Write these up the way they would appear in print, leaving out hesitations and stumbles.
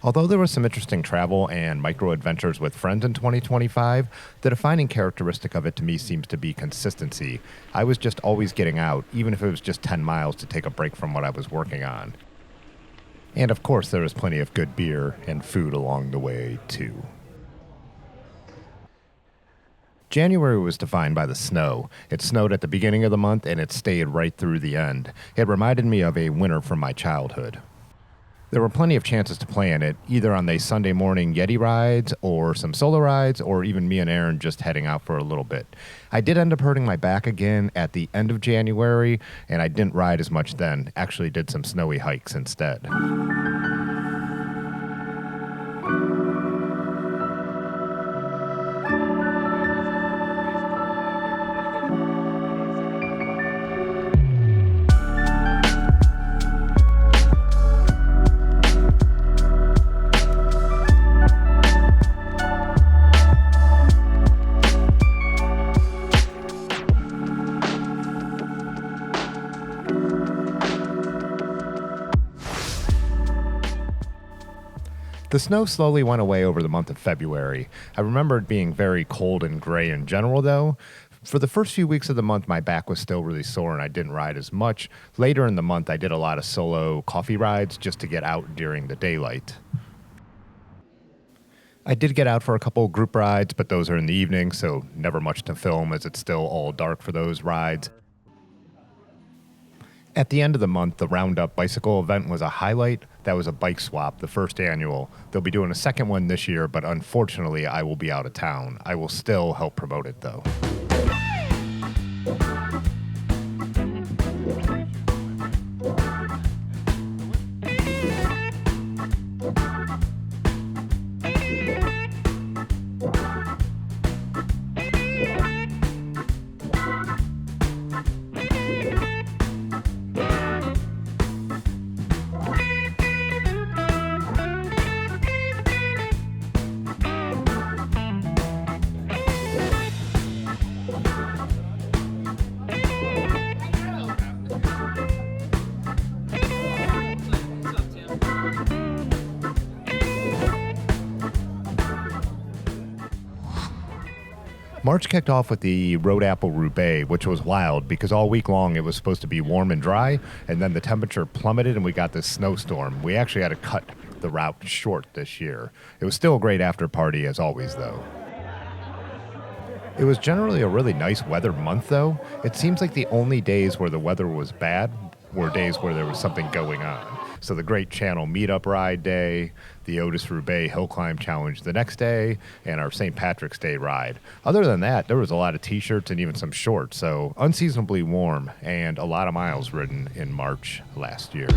Although there was some interesting travel and micro adventures with friends in 2025, the defining characteristic of it to me seems to be consistency. I was just always getting out, even if it was just 10 miles to take a break from what I was working on. And of course, there was plenty of good beer and food along the way, too. January was defined by the snow. It snowed at the beginning of the month and it stayed right through the end. It reminded me of a winter from my childhood. There were plenty of chances to play in it, either on the Sunday morning Yeti rides or some solo rides, or even me and Aaron just heading out for a little bit. I did end up hurting my back again at the end of January, and I didn't ride as much then. Actually did some snowy hikes instead. The snow slowly went away over the month of February. I remember it being very cold and gray in general, though. For the first few weeks of the month, my back was still really sore and I didn't ride as much. Later in the month, I did a lot of solo coffee rides just to get out during the daylight. I did get out for a couple group rides, but those are in the evening, so never much to film as it's still all dark for those rides. At the end of the month, the Roundup bicycle event was a highlight. That was a bike swap, the first annual. They'll be doing a second one this year, but unfortunately, I will be out of town. I will still help promote it, though. March kicked off with the Road Apple Roubaix, which was wild because all week long it was supposed to be warm and dry, and then the temperature plummeted and we got this snowstorm. We actually had to cut the route short this year. It was still a great after party as always, though. It was generally a really nice weather month, though. It seems like the only days where the weather was bad were days where there was something going on. So the Great Channel Meetup Ride Day, the Otis Roubaix Hill Climb Challenge the next day, and our St. Patrick's Day ride. Other than that, there was a lot of t-shirts and even some shorts, so unseasonably warm and a lot of miles ridden in March last year.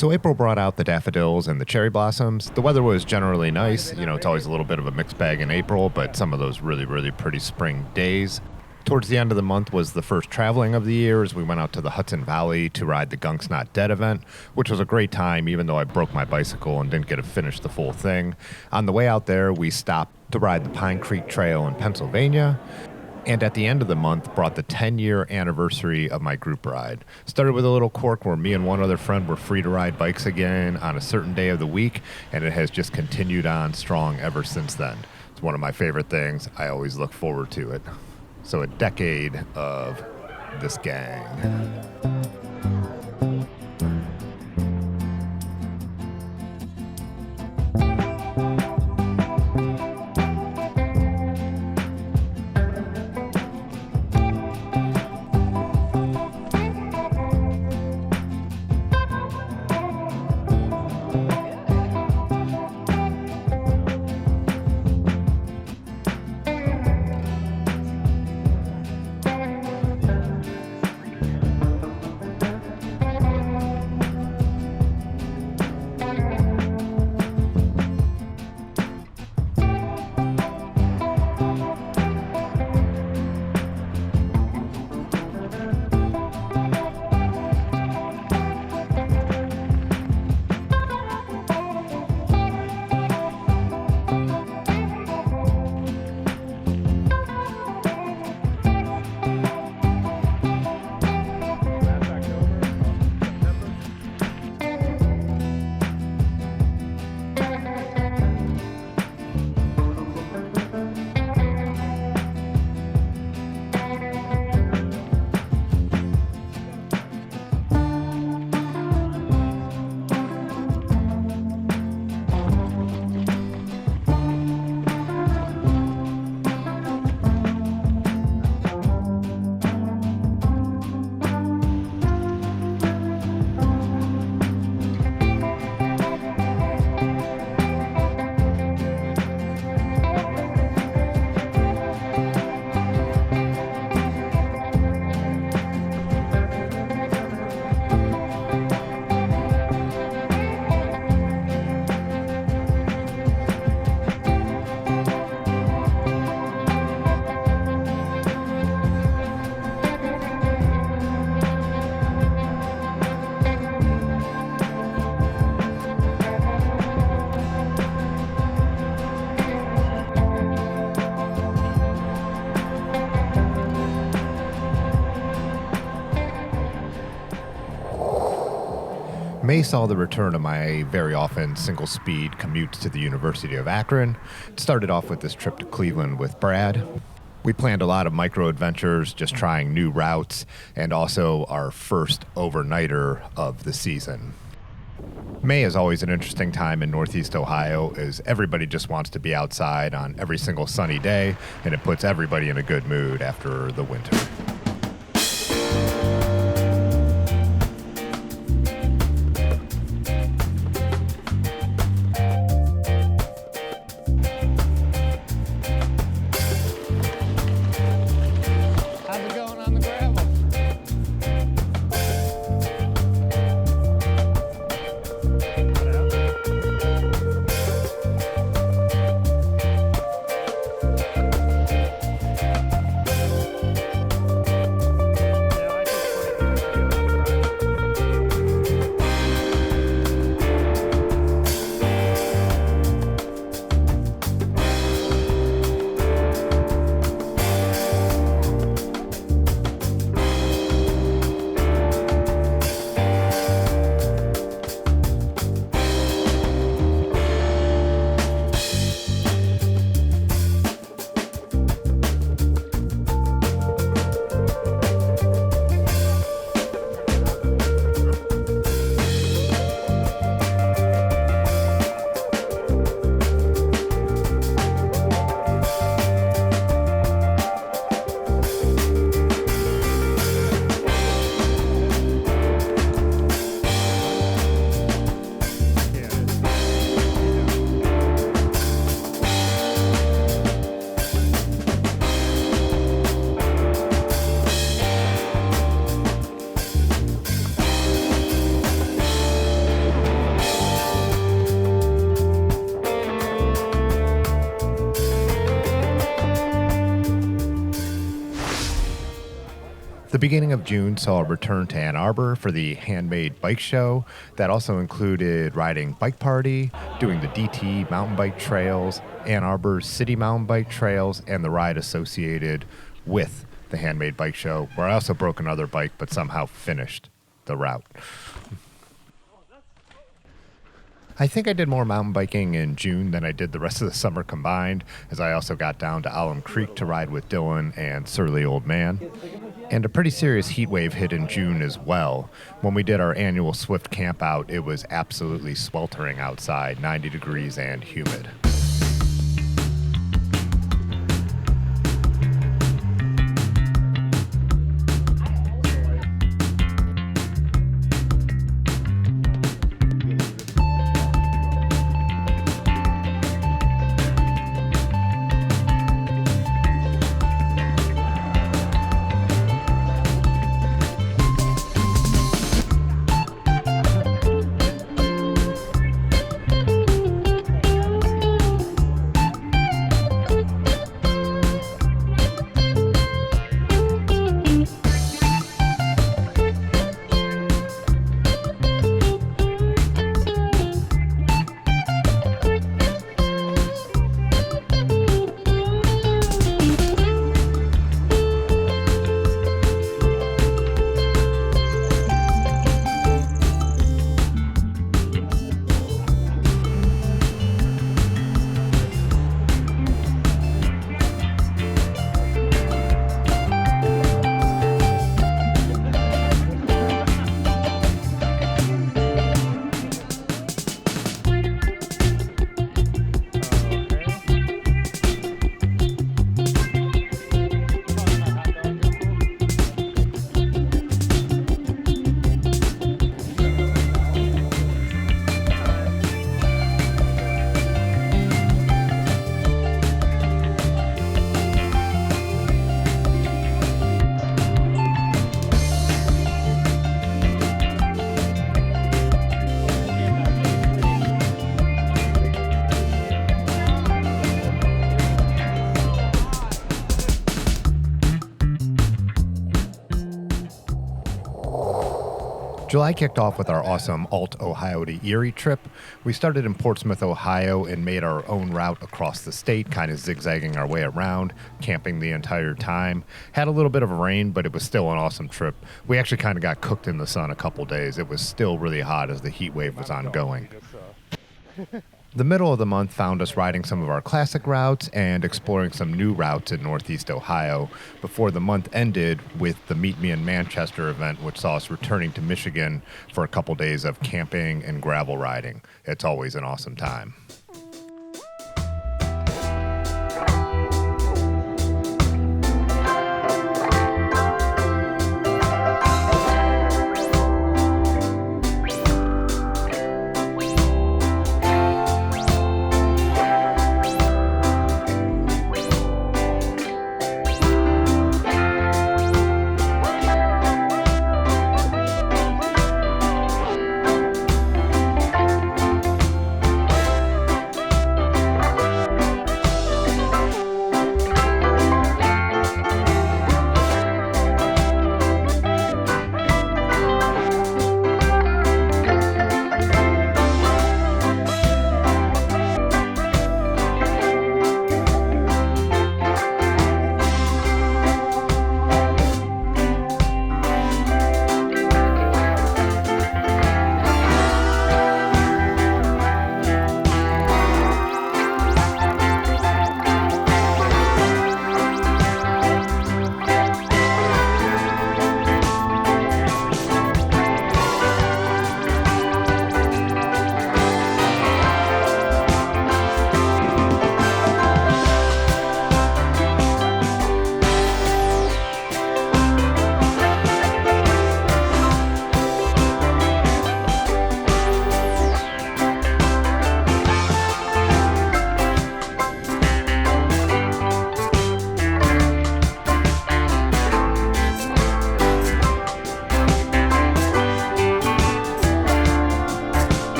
So April brought out the daffodils and the cherry blossoms. The weather was generally nice. You know, it's always a little bit of a mixed bag in April, but some of those really, really pretty spring days. Towards the end of the month was the first traveling of the year as we went out to the Hudson Valley to ride the Gunk's Not Dead event, which was a great time even though I broke my bicycle and didn't get to finish the full thing. On the way out there, we stopped to ride the Pine Creek Trail in Pennsylvania. And at the end of the month, brought the 10-year anniversary of my group ride. Started with a little quirk where me and one other friend were free to ride bikes again on a certain day of the week, and it has just continued on strong ever since then. It's one of my favorite things. I always look forward to it. So a decade of this gang. May saw the return of my very often single-speed commutes to the University of Akron. It started off with this trip to Cleveland with Brad. We planned a lot of micro-adventures, just trying new routes, and also our first overnighter of the season. May is always an interesting time in Northeast Ohio as everybody just wants to be outside on every single sunny day, and it puts everybody in a good mood after the winter. beginning of June saw a return to Ann Arbor for the Handmade Bike Show. That also included riding Bike Party, doing the DT mountain bike trails, Ann Arbor's City mountain bike trails, and the ride associated with the Handmade Bike Show, where I also broke another bike but somehow finished the route. I think I did more mountain biking in June than I did the rest of the summer combined, as I also got down to Alum Creek to ride with Dylan and Surly Old Man. And a pretty serious heat wave hit in June as well. When we did our annual Swift camp out, it was absolutely sweltering outside, 90 degrees and humid. July kicked off with our awesome Alt Ohio to Erie trip. We started in Portsmouth, Ohio, and made our own route across the state, kind of zigzagging our way around, camping the entire time. Had a little bit of rain, but it was still an awesome trip. We actually kind of got cooked in the sun a couple days. It was still really hot as the heat wave was ongoing. The middle of the month found us riding some of our classic routes and exploring some new routes in Northeast Ohio before the month ended with the Meet Me in Manchester event, which saw us returning to Michigan for a couple days of camping and gravel riding. It's always an awesome time.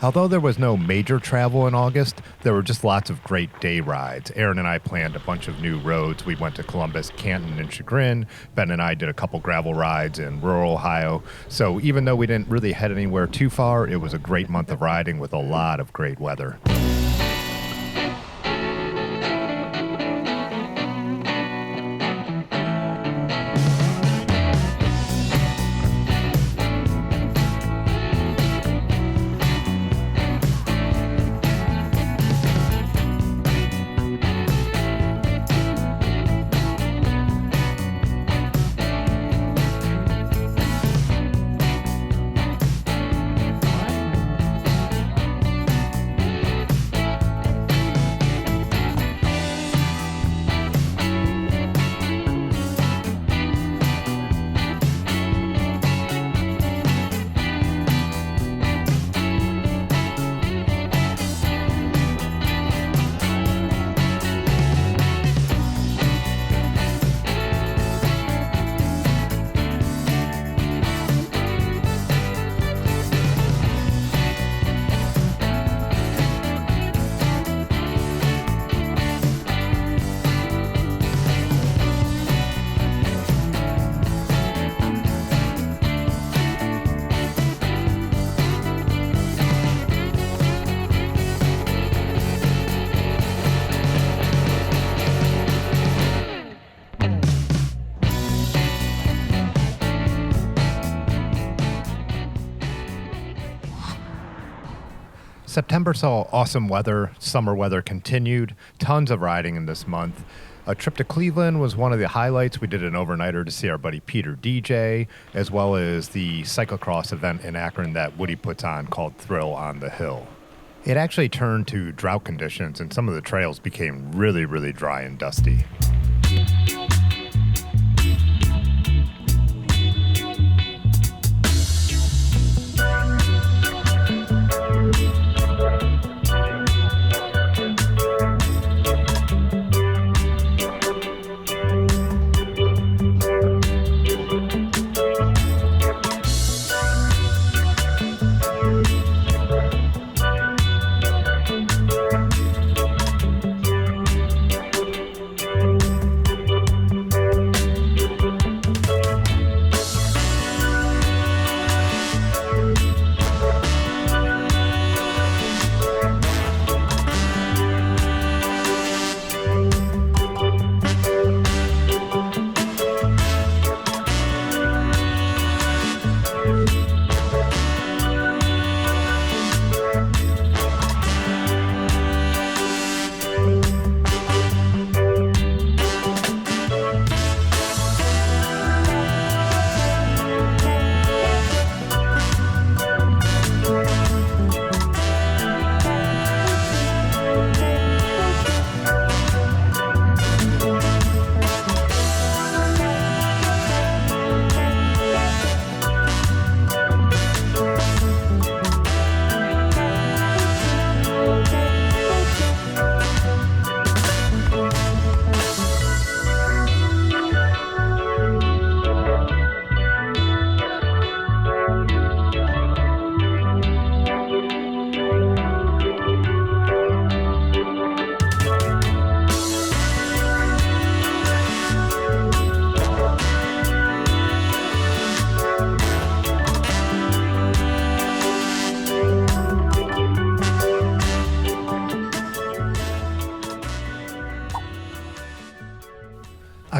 Although there was no major travel in August, there were just lots of great day rides. Aaron and I planned a bunch of new roads. We went to Columbus, Canton, and Chagrin. Ben and I did a couple gravel rides in rural Ohio. So even though we didn't really head anywhere too far, it was a great month of riding with a lot of great weather. September saw awesome weather. Summer weather continued. Tons of riding in this month. A trip to Cleveland was one of the highlights. We did an overnighter to see our buddy Peter DJ, as well as the cyclocross event in Akron that Woody puts on called Thrill on the Hill. It actually turned to drought conditions, and some of the trails became really, really dry and dusty.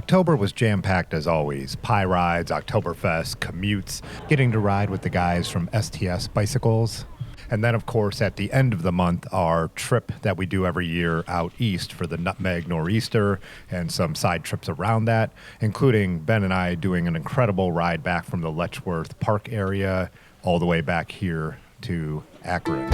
October was jam-packed as always. Pie rides, Oktoberfest, commutes, getting to ride with the guys from STS Bicycles. And then, of course, at the end of the month, our trip that we do every year out east for the Nutmeg Nor'easter and some side trips around that, including Ben and I doing an incredible ride back from the Letchworth Park area all the way back here to Akron.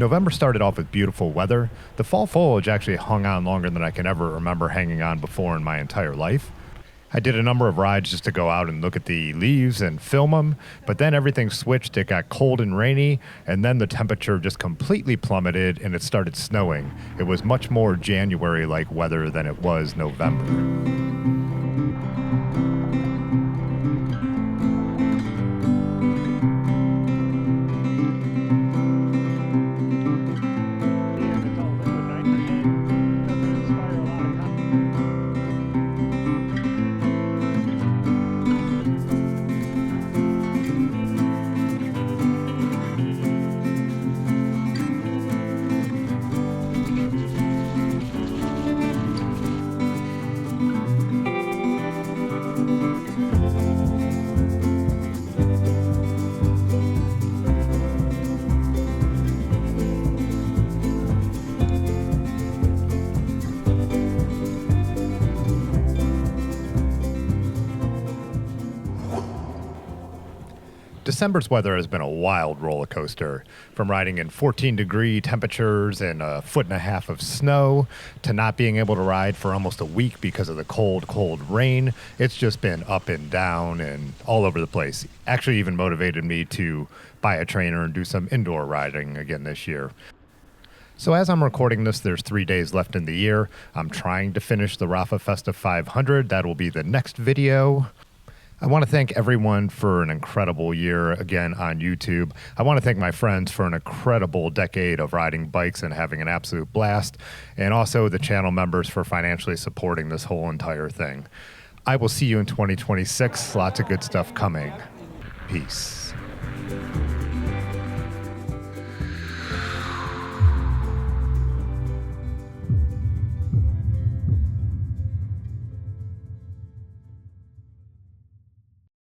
November started off with beautiful weather. The fall foliage actually hung on longer than I can ever remember hanging on before in my entire life. I did a number of rides just to go out and look at the leaves and film them, but then everything switched. It got cold and rainy, and then the temperature just completely plummeted and it started snowing. It was much more January-like weather than it was November. December's weather has been a wild roller coaster, from riding in 14-degree temperatures and 1.5 feet of snow to not being able to ride for almost a week because of the cold, cold rain. It's just been up and down and all over the place. Actually even motivated me to buy a trainer and do some indoor riding again this year. So as I'm recording this, there's 3 days left in the year. I'm trying to finish the Rafa Festa 500. That will be the next video. I want to thank everyone for an incredible year again on YouTube. I want to thank my friends for an incredible decade of riding bikes and having an absolute blast, and also the channel members for financially supporting this whole entire thing. I will see you in 2026. Lots of good stuff coming. Peace.